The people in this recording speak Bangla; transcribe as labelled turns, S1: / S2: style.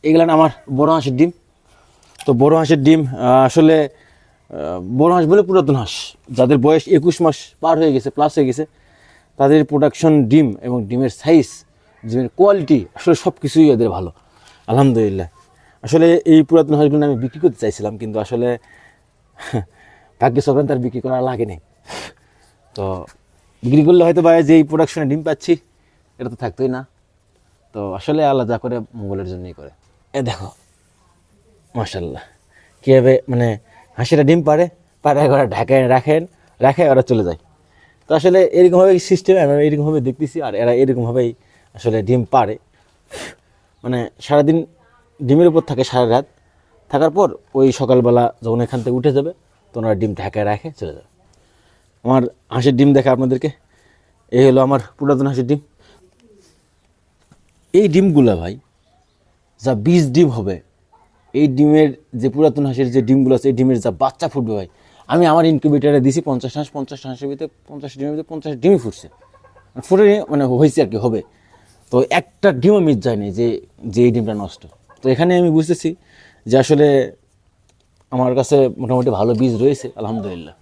S1: এগুলো আমার বড় হাঁসের ডিম। তো বড় হাঁসের ডিম আসলে বড় হাঁস বলে পুরাতন হাঁস, যাদের বয়স 21 মাস পার হয়ে গেছে, প্লাস হয়ে গেছে, তাদের প্রোডাকশন ডিম এবং ডিমের সাইজ, ডিমের কোয়ালিটি, আসলে সব কিছুই এদের ভালো আলহামদুলিল্লাহ। আসলে এই পুরাতন হাঁসগুলো আমি বিক্রি করতে চাইছিলাম, কিন্তু আসলে ভাগ্য সবেন তার বিক্রি করা লাগেনি। তো বিক্রি করলে হয়তো বা যে এই প্রোডাকশনে ডিম পাচ্ছি এটা তো থাকতোই না। তো আসলে আল্লাহ যা করে মঙ্গলের জন্যই করে। এ দেখো মাশাল্লাহ কীভাবে মানে হাঁসিরা ডিম পারে, ওরা ঢাকায় রাখে ওরা চলে যায়। তো আসলে এরকমভাবেই সিস্টেম, আমরা এরকমভাবে দেখতেছি, আর এরা এরকমভাবেই আসলে ডিম পারে। মানে সারাদিন ডিমের উপর থাকে, সারা রাত থাকার পর ওই সকালবেলা যখন এখান থেকে উঠে যাবে তখন ওরা ডিম ঢাকায় রাখে চলে যাবে। আমার হাঁসের ডিম দেখা আপনাদেরকে, এই হলো আমার পুরাতন হাঁসের ডিম। এই ডিমগুলো ভাই যা বীজ ডিম হবে, এই ডিমের যে পুরাতন হাঁসের যে ডিমগুলো আছে, এই ডিমের যা বাচ্চা ফুটবে ভাই, আমি আমার ইনকিউবেটারে দিছি 50 হাঁসের ভিতরে 50 ডিমের ভিতরে 50 ডিমই ফুটছে, ফুটে মানে হয়েছে আর কি, হবে। তো একটা ডিমও মিস যায়নি যে যে এই ডিমটা নষ্ট। তো এখানে আমি বুঝতেছি যে আসলে আমার কাছে মোটামুটি ভালো বীজ রয়েছে আলহামদুলিল্লাহ।